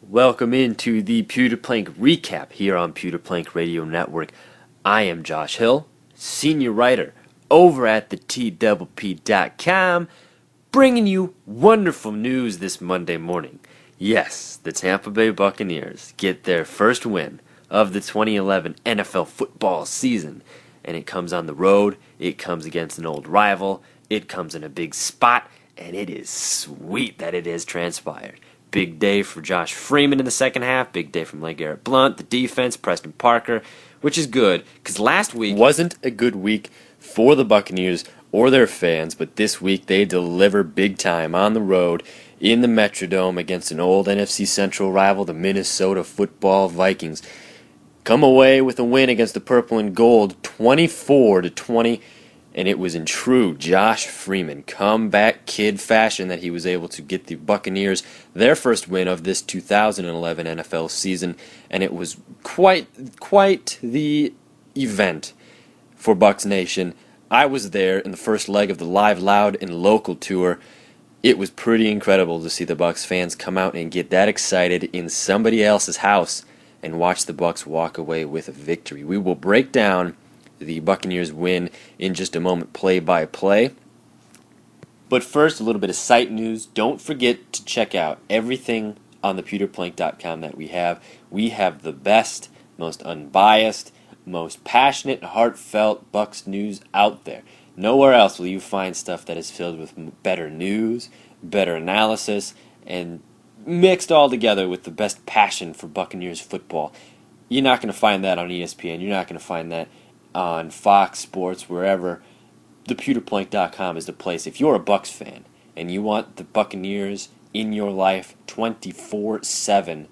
Welcome into the Pewter Plank recap here on Pewter Plank Radio Network. I am Josh Hill, senior writer over at the TWP.com, bringing you wonderful news this Monday morning. Yes, the Tampa Bay Buccaneers get their first win of the 2011 NFL football season, and it comes on the road, it comes against an old rival, it comes in a big spot, and it is sweet that it has transpired. Big day for Josh Freeman in the second half. Big day from LeGarrette Blount, the defense, Preston Parker, which is good because last week wasn't a good week for the Buccaneers or their fans, but this week they deliver big time on the road in the Metrodome against an old NFC Central rival, the Minnesota Football Vikings. Come away with a win against the Purple and Gold, 24-20. And it was in true Josh Freeman comeback kid fashion that he was able to get the Buccaneers their first win of this 2011 NFL season, and it was quite the event for Bucs Nation. I was there in the first leg of the Live Loud and Local tour. It was pretty incredible to see the Bucs fans come out and get that excited in somebody else's house and watch the Bucs walk away with a victory. We will break down the Buccaneers win in just a moment, play by play. But first, a little bit of site news. Don't forget to check out everything on the pewterplank.com that we have. We have the best, most unbiased, most passionate, heartfelt Bucs news out there. Nowhere else will you find stuff that is filled with better news, better analysis, and mixed all together with the best passion for Buccaneers football. You're not going to find that on ESPN. You're not going to find that on Fox Sports, wherever. ThePewterPlank.com is the place. If you're a Bucs fan and you want the Buccaneers in your life 24/7,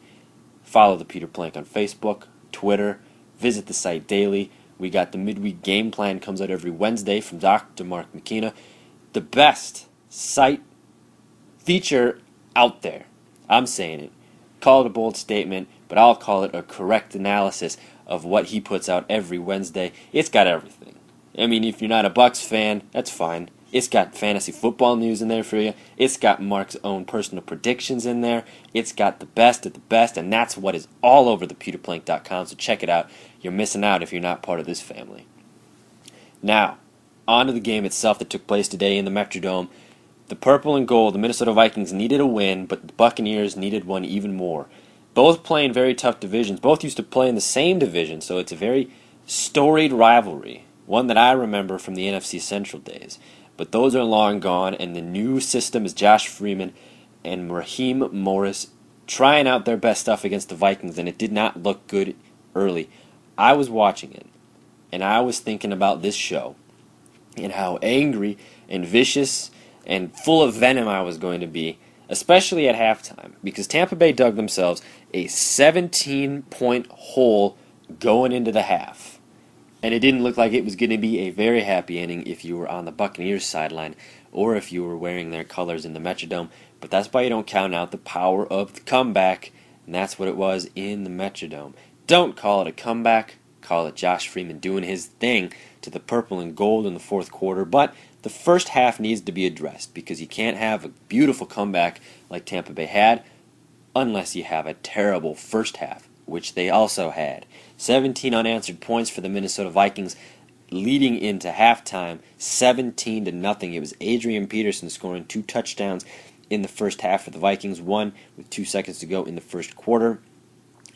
follow the Pewter Plank on Facebook, Twitter, visit the site daily. We got the midweek game plan, comes out every Wednesday from Dr. Mark McKenna. The best site feature out there. I'm saying it. Call it a bold statement, but I'll call it a correct analysis of what he puts out every Wednesday. It's got everything. I mean, if you're not a Bucs fan, that's fine. It's got fantasy football news in there for you. It's got Mark's own personal predictions in there. It's got the best of the best, and that's what is all over the pewterplank.com, so check it out. You're missing out if you're not part of this family. Now, on to the game itself that took place today in the Metrodome. The Purple and Gold, the Minnesota Vikings, needed a win, but the Buccaneers needed one even more. Both play in very tough divisions. Both used to play in the same division, so it's a very storied rivalry, one that I remember from the NFC Central days. But those are long gone, and the new system is Josh Freeman and Raheem Morris trying out their best stuff against the Vikings, and it did not look good early. I was watching it, and I was thinking about this show and how angry and vicious and full of venom I was going to be, especially at halftime, because Tampa Bay dug themselves a 17-point hole going into the half. And it didn't look like it was going to be a very happy inning if you were on the Buccaneers sideline or if you were wearing their colors in the Metrodome. But that's why you don't count out the power of the comeback, and that's what it was in the Metrodome. Don't call it a comeback. Call it Josh Freeman doing his thing to the Purple and Gold in the fourth quarter. But the first half needs to be addressed because you can't have a beautiful comeback like Tampa Bay had unless you have a terrible first half, which they also had. 17 unanswered points for the Minnesota Vikings leading into halftime, 17-0. It was Adrian Peterson scoring 2 touchdowns in the first half for the Vikings, one with 2 seconds to go in the first quarter,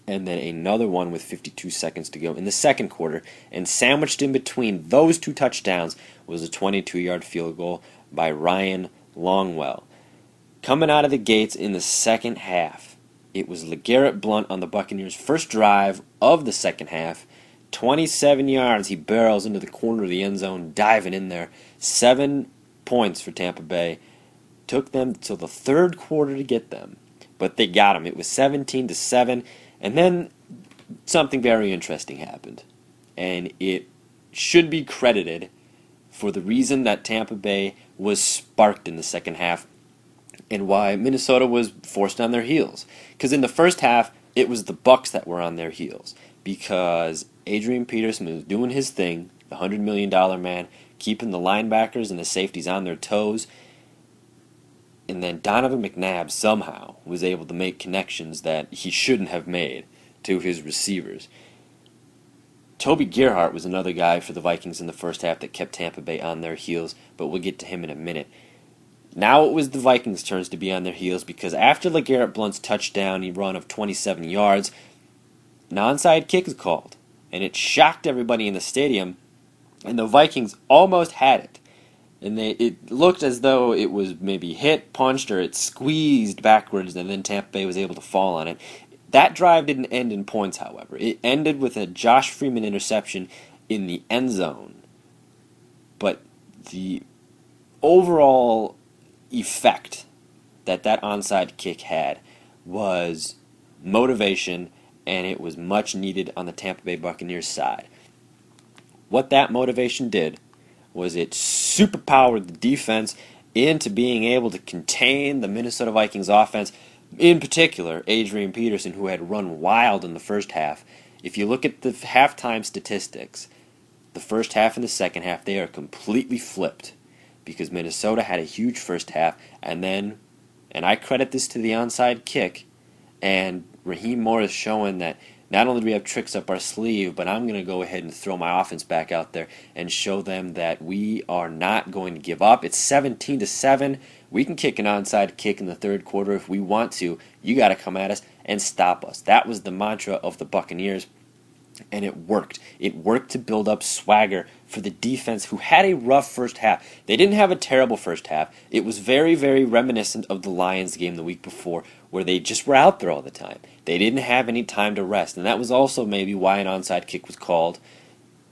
and then another one with 52 seconds to go in the second quarter. And sandwiched in between those 2 touchdowns was a 22-yard field goal by Ryan Longwell. Coming out of the gates in the second half, it was LeGarrette Blount on the Buccaneers' first drive of the second half. 27 yards, he barrels into the corner of the end zone, diving in there. 7 points for Tampa Bay. Took them till the third quarter to get them, but they got them. It was 17-7, and then something very interesting happened, and it should be credited for the reason that Tampa Bay was sparked in the second half and why Minnesota was forced on their heels. Because in the first half, it was the Bucs that were on their heels because Adrian Peterson was doing his thing, the $100 million man, keeping the linebackers and the safeties on their toes. And then Donovan McNabb somehow was able to make connections that he shouldn't have made to his receivers. Toby Gerhart was another guy for the Vikings in the first half that kept Tampa Bay on their heels, but we'll get to him in a minute. Now it was the Vikings' turns to be on their heels because after LeGarrette Blount's touchdown run of 27 yards, an onside kick is called, and it shocked everybody in the stadium, and the Vikings almost had it. And it looked as though it was maybe hit, punched, or it squeezed backwards, and then Tampa Bay was able to fall on it. That drive didn't end in points, however. It ended with a Josh Freeman interception in the end zone. But the overall effect that onside kick had was motivation, and it was much needed on the Tampa Bay Buccaneers side. What that motivation did was it superpowered the defense into being able to contain the Minnesota Vikings offense, in particular Adrian Peterson, who had run wild in the first half. If you look at the halftime statistics, the first half and the second half, they are completely flipped because Minnesota had a huge first half, and I credit this to the onside kick and Raheem Morris showing that not only do we have tricks up our sleeve, but I'm going to go ahead and throw my offense back out there and show them that we are not going to give up. It's 17-7. We can kick an onside kick in the third quarter if we want to. You got to come at us and stop us. That was the mantra of the Buccaneers, and it worked. It worked to build up swagger for the defense, who had a rough first half. They didn't have a terrible first half. It was very, very reminiscent of the Lions game the week before, where they just were out there all the time. They didn't have any time to rest, and that was also maybe why an onside kick was called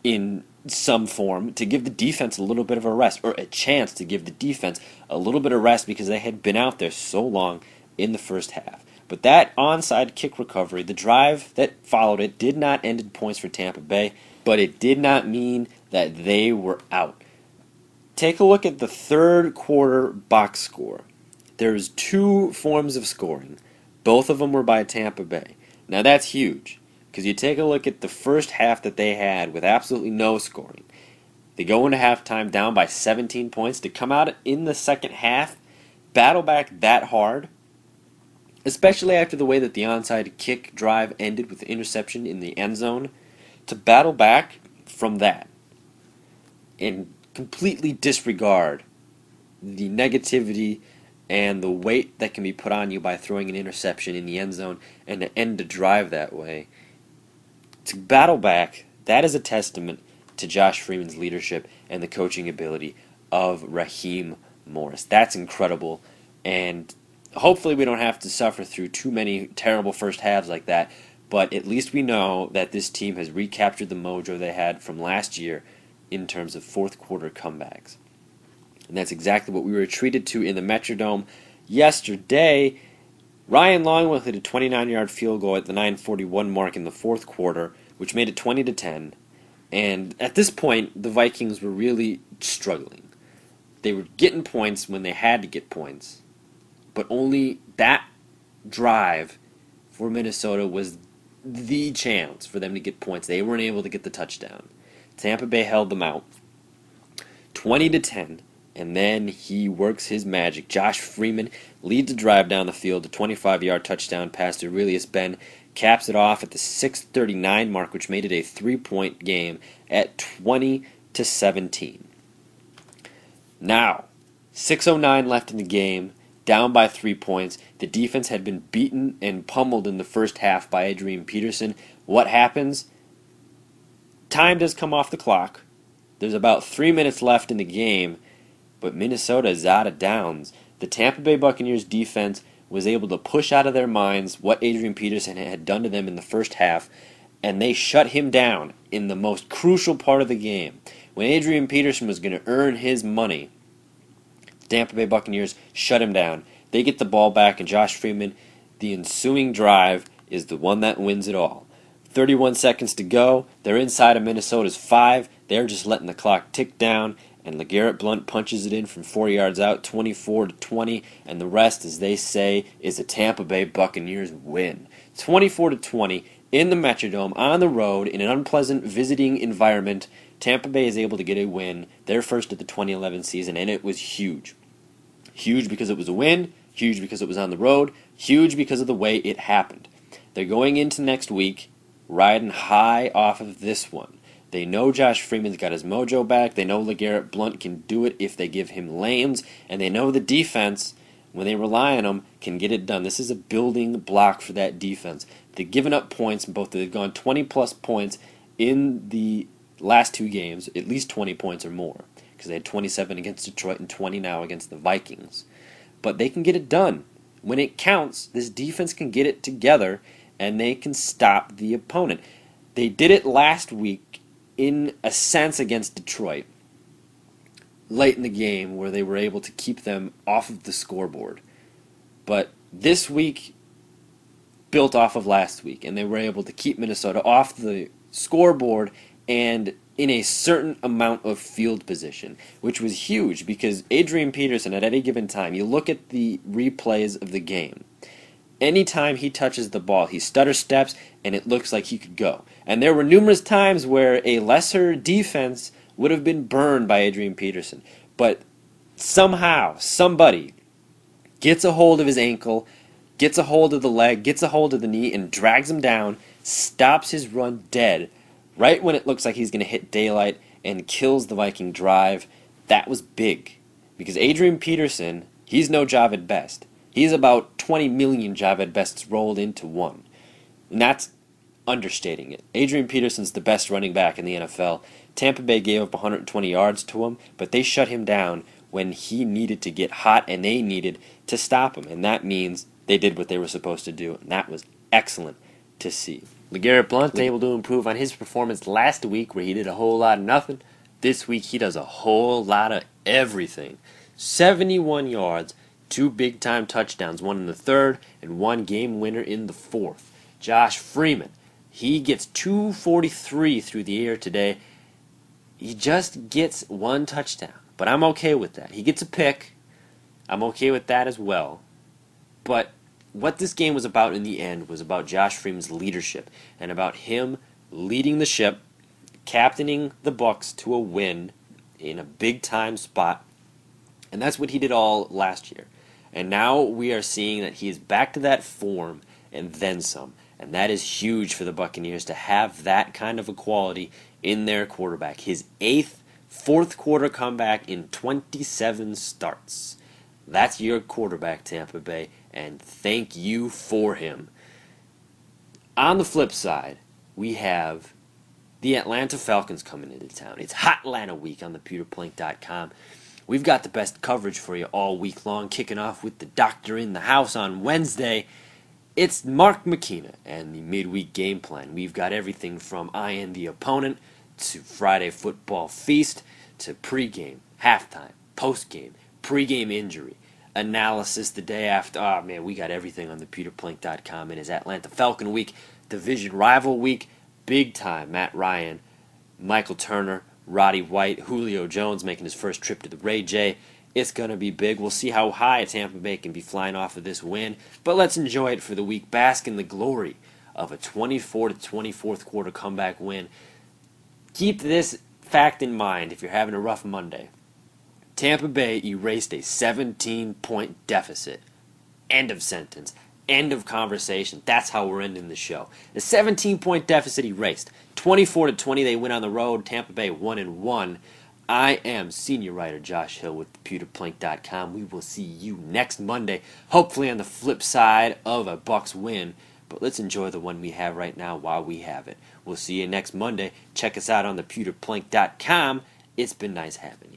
in some form, to give the defense a little bit of a rest, or a chance to give the defense a little bit of rest because they had been out there so long in the first half. But that onside kick recovery, the drive that followed it, did not end in points for Tampa Bay, but it did not mean that they were out. Take a look at the third quarter box score. There's two forms of scoring. Both of them were by Tampa Bay. Now that's huge, because you take a look at the first half that they had with absolutely no scoring. They go into halftime down by 17 points. To come out in the second half, battle back that hard, especially after the way that the onside kick drive ended with the interception in the end zone, to battle back from that and completely disregard the negativity and the weight that can be put on you by throwing an interception in the end zone and to end a drive that way. To battle back, that is a testament to Josh Freeman's leadership and the coaching ability of Raheem Morris. That's incredible, and hopefully we don't have to suffer through too many terrible first halves like that, but at least we know that this team has recaptured the mojo they had from last year in terms of fourth quarter comebacks. And that's exactly what we were treated to in the Metrodome yesterday. Ryan Longwell hit a 29-yard field goal at the 9:41 mark in the fourth quarter, which made it 20-10. And at this point, the Vikings were really struggling. They were getting points when they had to get points, but only that drive for Minnesota was the chance for them to get points. They weren't able to get the touchdown. Tampa Bay held them out 20-10. And then he works his magic. Josh Freeman leads the drive down the field. A 25-yard touchdown pass to Aurelius Ben caps it off at the 6:39 mark, which made it a 3-point game at 20-17. Now, 6:09 left in the game, down by 3 points. The defense had been beaten and pummeled in the first half by Adrian Peterson. What happens? Time does come off the clock. There's about 3 minutes left in the game, but Minnesota is out of downs. The Tampa Bay Buccaneers defense was able to push out of their minds what Adrian Peterson had done to them in the first half, and they shut him down in the most crucial part of the game. When Adrian Peterson was going to earn his money, the Tampa Bay Buccaneers shut him down. They get the ball back, and Josh Freeman, the ensuing drive, is the one that wins it all. 31 seconds to go. They're inside of Minnesota's 5. They're just letting the clock tick down, and LeGarrette Blount punches it in from 4 yards out, 24-20, and the rest, as they say, is a Tampa Bay Buccaneers win. 24-20 in the Metrodome, on the road, in an unpleasant visiting environment. Tampa Bay is able to get a win, their first of the 2011 season, and it was huge. Huge because it was a win, huge because it was on the road, huge because of the way it happened. They're going into next week riding high off of this one. They know Josh Freeman's got his mojo back. They know LeGarrette Blount can do it if they give him lanes. And they know the defense, when they rely on him, can get it done. This is a building block for that defense. They've given up points. They've gone 20-plus points in the last two games, at least 20 points or more, because they had 27 against Detroit and 20 now against the Vikings. But they can get it done. When it counts, this defense can get it together, and they can stop the opponent. They did it last week in a sense against Detroit, late in the game, where they were able to keep them off of the scoreboard. But this week built off of last week, and they were able to keep Minnesota off the scoreboard and in a certain amount of field position, which was huge because Adrian Peterson, at any given time, you look at the replays of the game, anytime he touches the ball, he stutter steps, and it looks like he could go. And there were numerous times where a lesser defense would have been burned by Adrian Peterson. But somehow, somebody gets a hold of his ankle, gets a hold of the leg, gets a hold of the knee, and drags him down, stops his run dead, right when it looks like he's going to hit daylight, and kills the Viking drive. That was big. Because Adrian Peterson, he's no Javid Best. He's about 20 million Javid Bests rolled into one. And that's understating it. Adrian Peterson's the best running back in the NFL. Tampa Bay gave up 120 yards to him, but they shut him down when he needed to get hot, and they needed to stop him. And that means they did what they were supposed to do, and that was excellent to see. LeGarrette Blount able to improve on his performance last week, where he did a whole lot of nothing. This week he does a whole lot of everything. 71 yards, 2 big-time touchdowns, one in the third and 1 game winner in the fourth. Josh Freeman, he gets 243 through the air today. He just gets 1 touchdown, but I'm okay with that. He gets a pick. I'm okay with that as well. But what this game was about in the end was about Josh Freeman's leadership and about him leading the ship, captaining the Bucs to a win in a big-time spot. And that's what he did all last year. And now we are seeing that he is back to that form and then some. And that is huge for the Buccaneers to have that kind of a quality in their quarterback. His 8th fourth quarter comeback in 27 starts. That's your quarterback, Tampa Bay, and thank you for him. On the flip side, we have the Atlanta Falcons coming into town. It's Hot Atlanta Week on the pewterplink.com. We've got the best coverage for you all week long, kicking off with the doctor in the house on Wednesday. It's Mark McKenna and the midweek game plan. We've got everything from I Am the Opponent to Friday Football Feast to pregame, halftime, postgame, pregame injury, analysis the day after. Oh, man, we got everything on the pewterplink.com. It is Atlanta Falcon Week, Division Rival Week, big time. Matt Ryan, Michael Turner, Roddy White, Julio Jones making his first trip to the Ray J. It's going to be big. We'll see how high Tampa Bay can be flying off of this win. But let's enjoy it for the week. Bask in the glory of a 24-24 quarter comeback win. Keep this fact in mind if you're having a rough Monday. Tampa Bay erased a 17-point deficit. End of sentence. End of conversation. That's how we're ending the show. A 17-point deficit erased. 24-20, they went on the road. Tampa Bay 1-1. I am senior writer Josh Hill with pewterplink.com. We will see you next Monday, hopefully on the flip side of a Bucs win. But let's enjoy the one we have right now while we have it. We'll see you next Monday. Check us out on the pewterplink.com. It's been nice having you.